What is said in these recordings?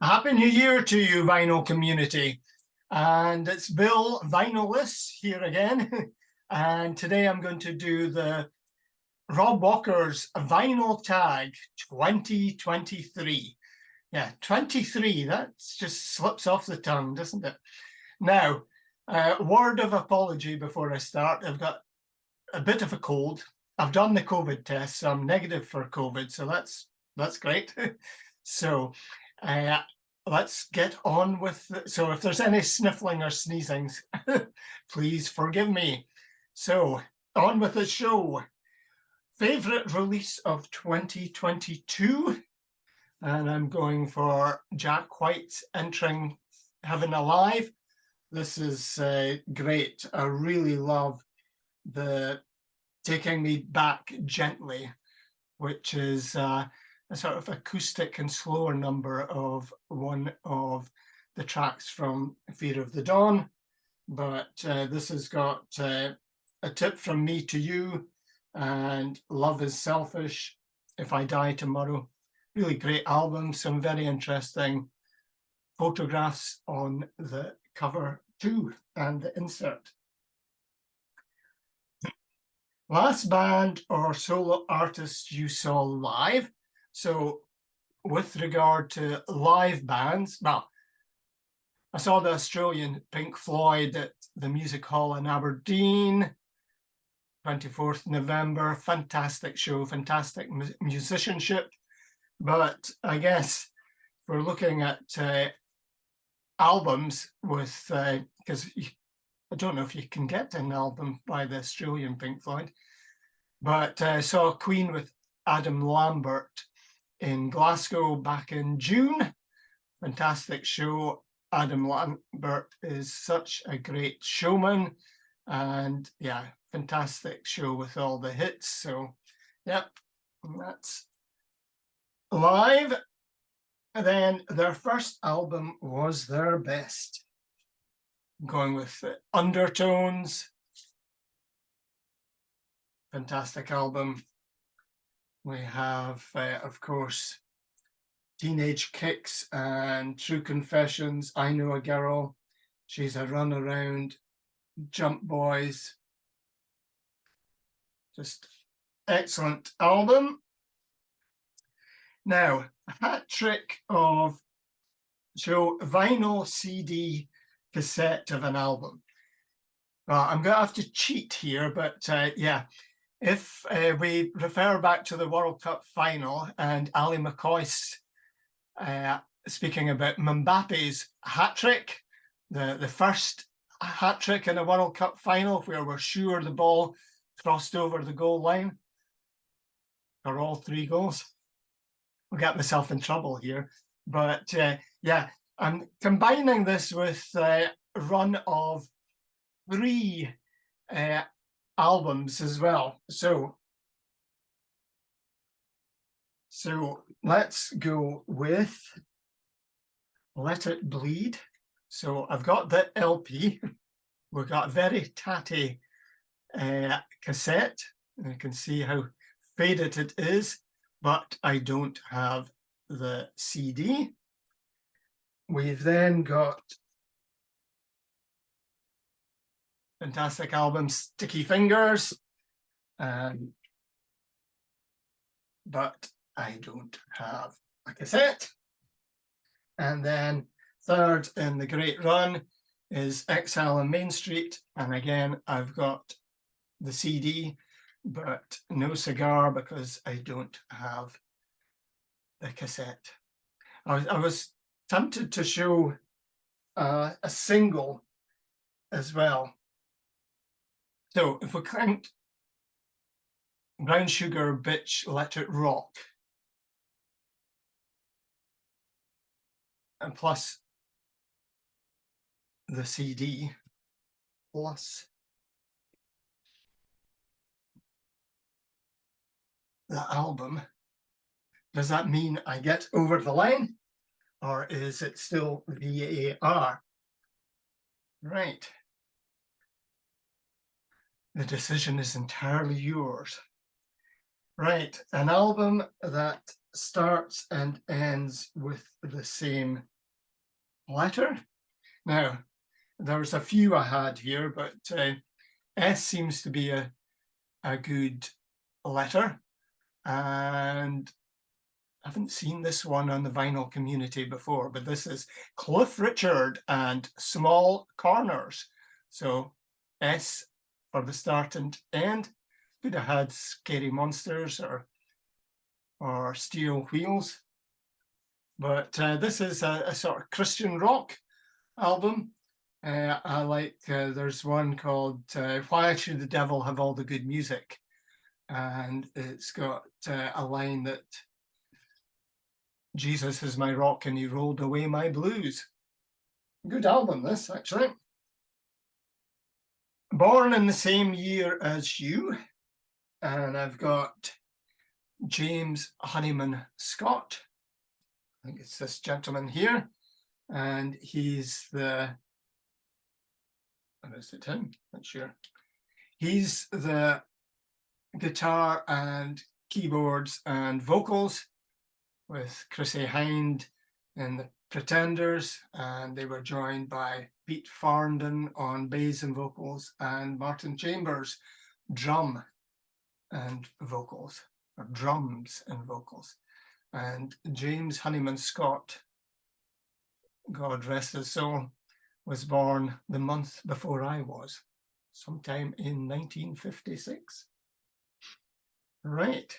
Happy New Year to you, vinyl community. And it's Bill Vinylist here again. And today I'm going to do the Rob Walker's Vinyl Tag 2023. Yeah, 23, that just slips off the tongue, doesn't it? Now, word of apology before I start. I've got a bit of a cold. I've done the COVID test, so I'm negative for COVID, so that's great. So let's get on with it. So if there's any sniffling or sneezing, please forgive me. So on with the show. Favorite release of 2022, and I'm going for Jack White's Entering Heaven Alive. This is great. I really love the Taking Me Back Gently, which is a sort of acoustic and slower number of one of the tracks from Fear of the Dawn. But this has got a tip from me to you, and Love is Selfish, If I Die Tomorrow. Really great album, some very interesting photographs on the cover too, and the insert. Last band or solo artist you saw live. So with regard to live bands, well, I saw the Australian Pink Floyd at the Music Hall in Aberdeen, 24th November, fantastic show, fantastic musicianship. But I guess we're looking at albums with, because I don't know if you can get an album by the Australian Pink Floyd, but I saw Queen with Adam Lambert in Glasgow back in June. Fantastic show. Adam Lambert is such a great showman, and yeah, fantastic show with all the hits. So yeah, that's live. And then their first album was their best. Going with Undertones. Fantastic album. We have, of course, Teenage Kicks and True Confessions, I Know a Girl, She's a Runaround, Jump Boys. Just excellent album. Now, a hat trick of vinyl, CD, cassette of an album. Well, I'm going to have to cheat here, but yeah, if we refer back to the World Cup final and Ali McCoy's speaking about Mbappe's hat trick, the first hat trick in a World Cup final where we're sure the ball crossed over the goal line for all three goals. I'll get myself in trouble here, but yeah, I'm combining this with a run of 3 albums as well. So let's go with Let It Bleed. So I've got the LP. We've got a very tatty cassette. And you can see how faded it is, but I don't have the CD. We've then got fantastic album Sticky Fingers, but I don't have a cassette. And then third in the great run is Exile on Main Street, and again I've got the CD but no cigar because I don't have the cassette. I was tempted to show a single as well. So if we count Brown Sugar, Bitch, Let It Rock, and plus the CD, plus the album, does that mean I get over the line, or is it still VAR? Right. The decision is entirely yours. Right, an album that starts and ends with the same letter. Now, there's a few I had here, but S seems to be a good letter. And I haven't seen this one on the vinyl community before, but this is Cliff Richard and Small Corners. So S for the start and end. Could have had Scary Monsters or Steel Wheels. But this is a sort of Christian rock album. I like, there's one called Why Should the Devil Have All the Good Music? And it's got a line that Jesus is my rock and he rolled away my blues. Good album, this, actually. Born in the same year as you. And I've got James Honeyman Scott. I think it's this gentleman here. And he's the, or is it him? Not sure. He's the guitar and keyboards and vocals with Chrissie Hynde and the Pretenders, and they were joined by Pete Farndon on bass and vocals and Martin Chambers drum and vocals, or drums and vocals. And James Honeyman Scott, God rest his soul, was born the month before I was, sometime in 1956. Right.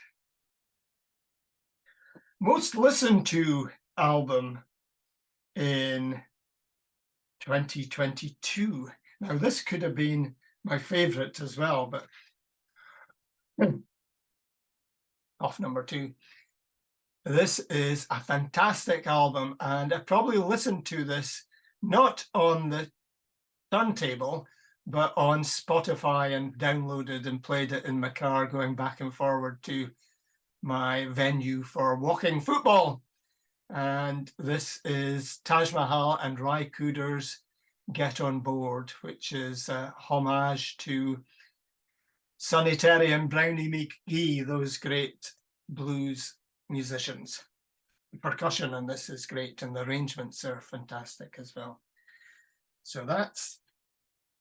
Most listened to album in 2022. Now, this could have been my favorite as well, but off number 2. This is a fantastic album, and I probably listened to this not on the turntable, but on Spotify, and downloaded and played it in my car going back and forward to my venue for walking football. And this is Taj Mahal and Ry Cooder's Get On Board, which is a homage to Sonny Terry and Brownie McGee, those great blues musicians. The percussion in this is great, and the arrangements are fantastic as well. So that's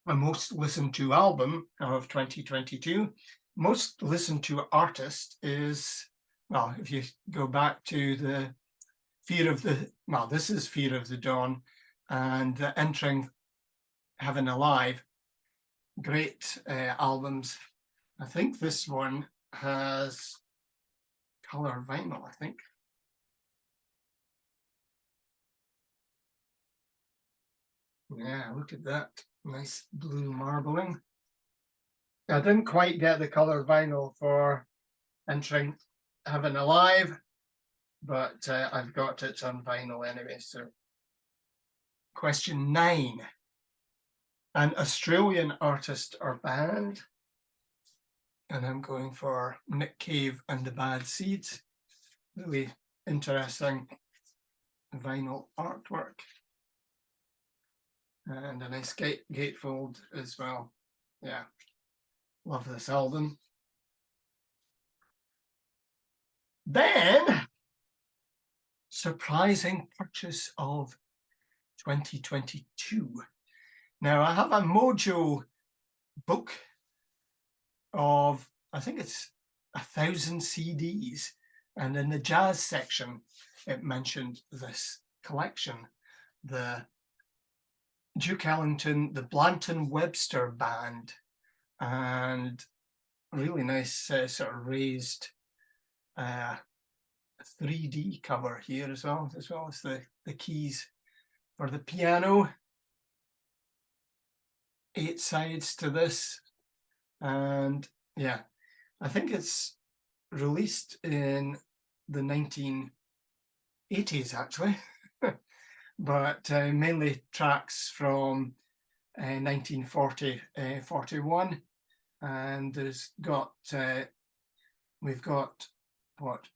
my most listened to album of 2022. Most listened to artist is, well, if you go back to the Fear of the, well, this is Fear of the Dawn and Entering Heaven Alive. Great albums. I think this one has color vinyl, I think. Yeah, look at that. Nice blue marbling. I didn't quite get the color vinyl for Entering Heaven Alive, but I've got it on vinyl anyway. So question 9. An Australian artist or band. And I'm going for Nick Cave and the Bad Seeds. Really interesting vinyl artwork. And a nice gatefold as well. Yeah, love this album. Then, surprising purchase of 2022. Now, I have a Mojo book of, I think it's 1,000 CDs. And in the jazz section, it mentioned this collection, the Duke Ellington, the Blanton Webster Band, and a really nice sort of raised 3D cover here as well as the keys for the piano. 8 sides to this, and yeah, I think it's released in the 1980s actually. But mainly tracks from 1940-41, and there's got we've got what,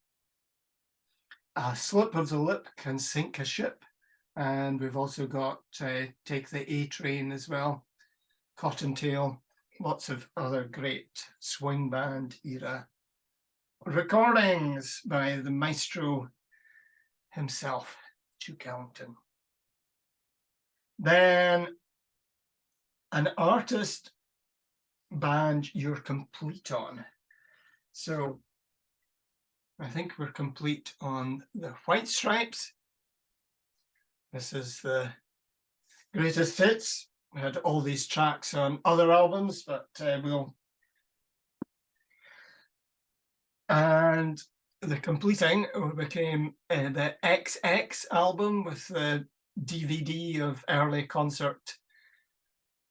A Slip of the Lip Can Sink a Ship, and we've also got Take the A Train as well, Cottontail, lots of other great swing band era recordings by the maestro himself, Duke Ellington. Then an artist band you're complete on. So I think we're complete on the White Stripes. This is the greatest hits. We had all these tracks on other albums, but we'll... And the completing became the XX album with the DVD of early concert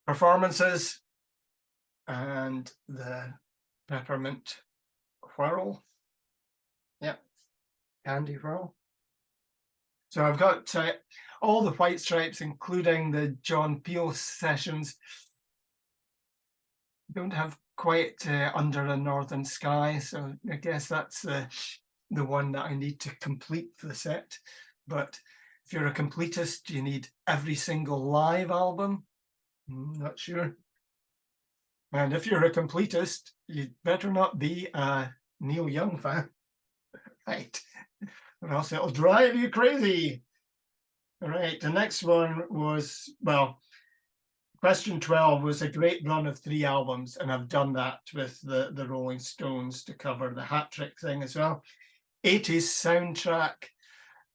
performances and the Peppermint Whirl. Yep, Candy Whirl. So I've got all the White Stripes, including the John Peel sessions. Don't have quite Under a Northern Sky, so I guess that's the one that I need to complete the set. But if you're a completist, you need every single live album. Not sure. And if you're a completist, you'd better not be a Neil Young fan, right? Or else it'll drive you crazy. All right, the next one was, well, question 12 was a great run of 3 albums, and I've done that with the Rolling Stones to cover the hat trick thing as well. 80s soundtrack,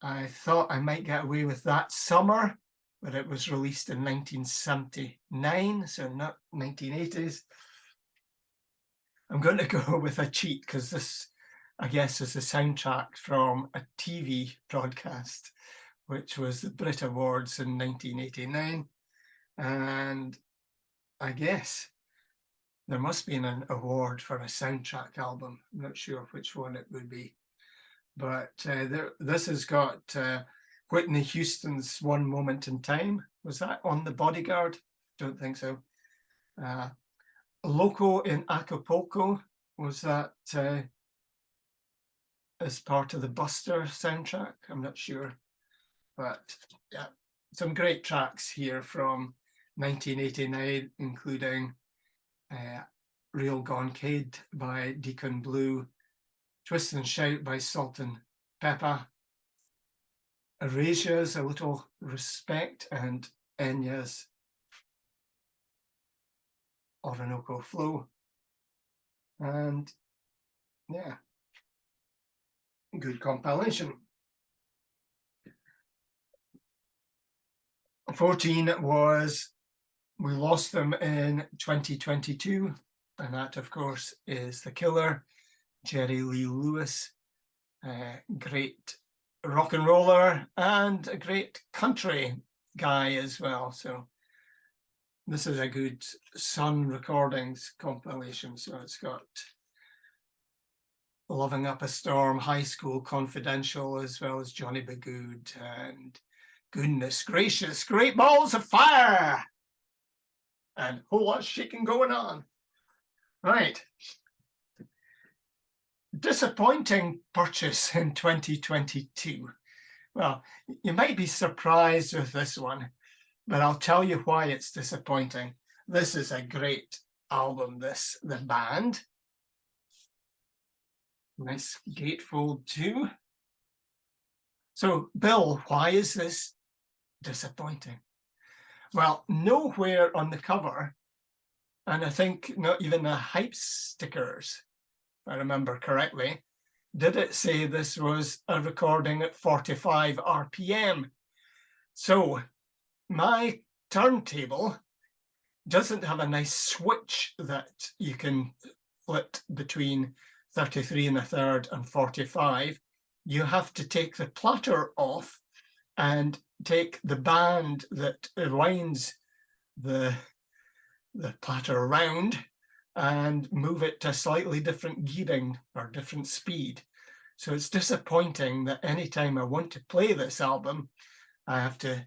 I thought I might get away with That Summer, but it was released in 1979, so not 1980s. I'm going to go with a cheat because this, I guess, is a soundtrack from a TV broadcast, which was the Brit Awards in 1989. And I guess there must be an award for a soundtrack album. I'm not sure which one it would be. But this has got Whitney Houston's One Moment in Time. Was that on The Bodyguard? Don't think so. Loco in Acapulco, was that as part of the Buster soundtrack? I'm not sure. But yeah, some great tracks here from 1989, including Real Gone Kid by Deacon Blue, Twist and Shout by Salt and Pepper, Erasia's A Little Respect, and Enya's Orinoco Flow. And yeah, good compilation. 14 was We Lost Them in 2022, and that, of course, is The Killer, Jerry Lee Lewis, great rock and roller and a great country guy as well. So this is a good Sun Recordings compilation. So it's got Loving Up a Storm, High School Confidential, as well as Johnny B. Good, and goodness gracious, Great Balls of Fire, and a whole lot of shaking going on. Right. Disappointing purchase in 2022. Well, you might be surprised with this one, but I'll tell you why it's disappointing. This is a great album, the band. Nice gatefold too. So, Bill, why is this disappointing? Well, nowhere on the cover, and I think not even the hype stickers, if I remember correctly, did it say this was a recording at 45 RPM. So my turntable doesn't have a nice switch that you can flip between 33 1/3 and 45. You have to take the platter off and take the band that winds the platter around and move it to slightly different gearing or different speed. So it's disappointing that anytime I want to play this album, I have to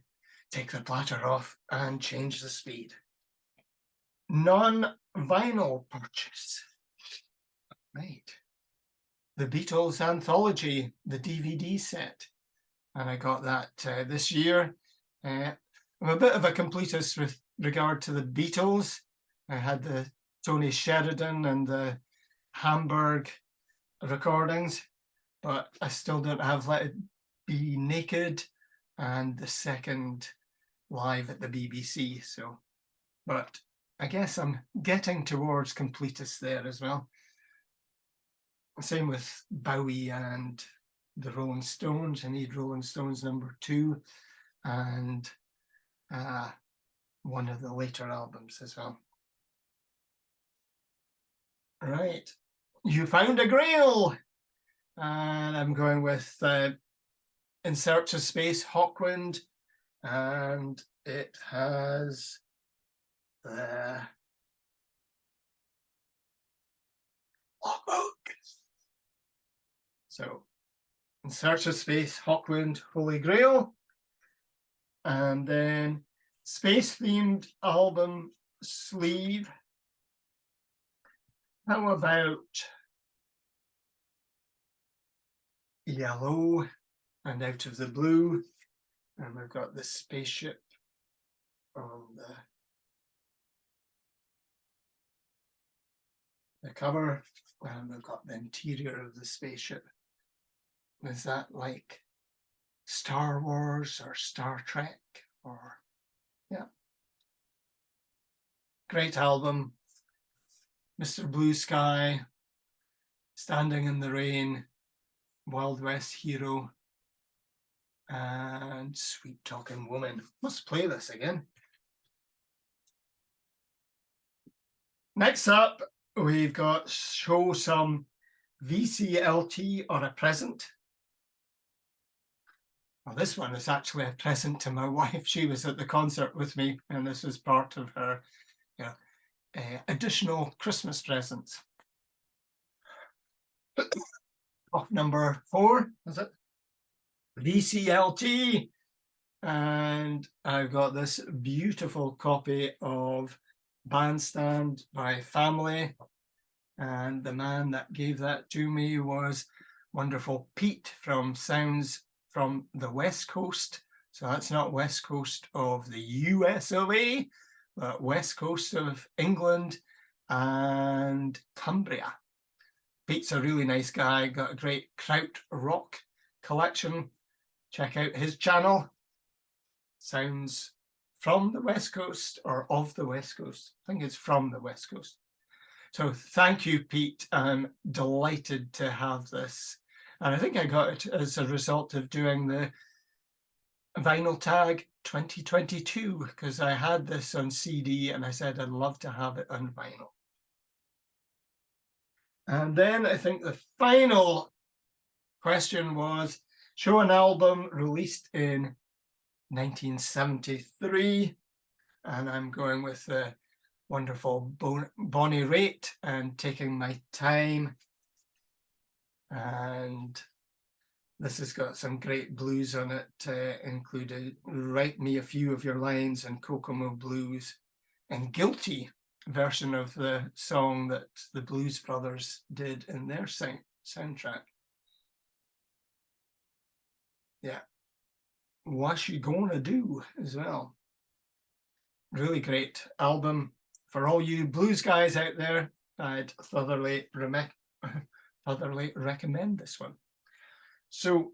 take the platter off and change the speed. Non-vinyl purchase. Right. The Beatles Anthology, the DVD set. And I got that this year. I'm a bit of a completist with regard to the Beatles. I had the Tony Sheridan and the Hamburg recordings, but I still don't have Let It Be Naked and the second live at the BBC. So, but I guess I'm getting towards completist there as well. Same with Bowie and the Rolling Stones. I need Rolling Stones #2 and one of the later albums as well. Right, you found a Grail, and I'm going with In Search of Space, Hawkwind, and it has the logbook. So, In Search of Space, Hawkwind, Holy Grail, and then space-themed album sleeve. How about Yellow and Out of the Blue? And we've got the spaceship on the cover, and we've got the interior of the spaceship. Is that like Star Wars or Star Trek? Or yeah, great album. Mr. Blue Sky, Standing in the Rain, Wild West Hero, and Sweet Talking Woman. Must play this again. Next up, we've got Show Some VCLT or a Present. Well, this one is actually a present to my wife. She was at the concert with me, and this was part of her, additional Christmas presents. Off number 4, is it? VCLT. And I've got this beautiful copy of Bandstand by Family. And the man that gave that to me was wonderful Pete from Sounds from the West Coast. So that's not West Coast of the US of A, but West Coast of England and Cumbria. Pete's a really nice guy, got a great kraut rock collection. Check out his channel. Sounds from the West Coast or of the West Coast. I think it's from the West Coast. So thank you, Pete. I'm delighted to have this. And I think I got it as a result of doing the Vinyl Tag 2022, because I had this on CD and I said I'd love to have it on vinyl. And then I think the final question was, show an album released in 1973. And I'm going with the wonderful Bonnie Raitt and Taking My Time. And this has got some great blues on it, included Write Me a Few of Your Lines and Kokomo Blues, and Guilty version of the song that the Blues Brothers did in their soundtrack. Yeah. What You Gonna Do as well. Really great album. For all you blues guys out there, I'd thoroughly recommend this one. So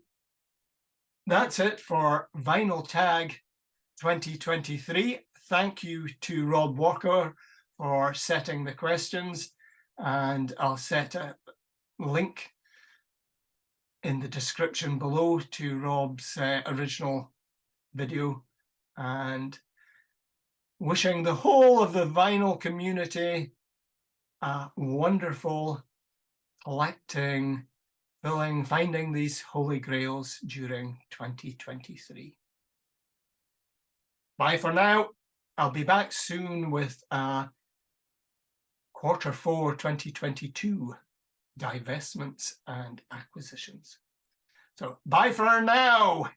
that's it for Vinyl Tag 2023. Thank you to Rob Walker for setting the questions, and I'll set a link in the description below to Rob's original video, and wishing the whole of the vinyl community a wonderful collecting, finding these holy grails during 2023. Bye for now. I'll be back soon with Q4 2022 divestments and acquisitions. So bye for now.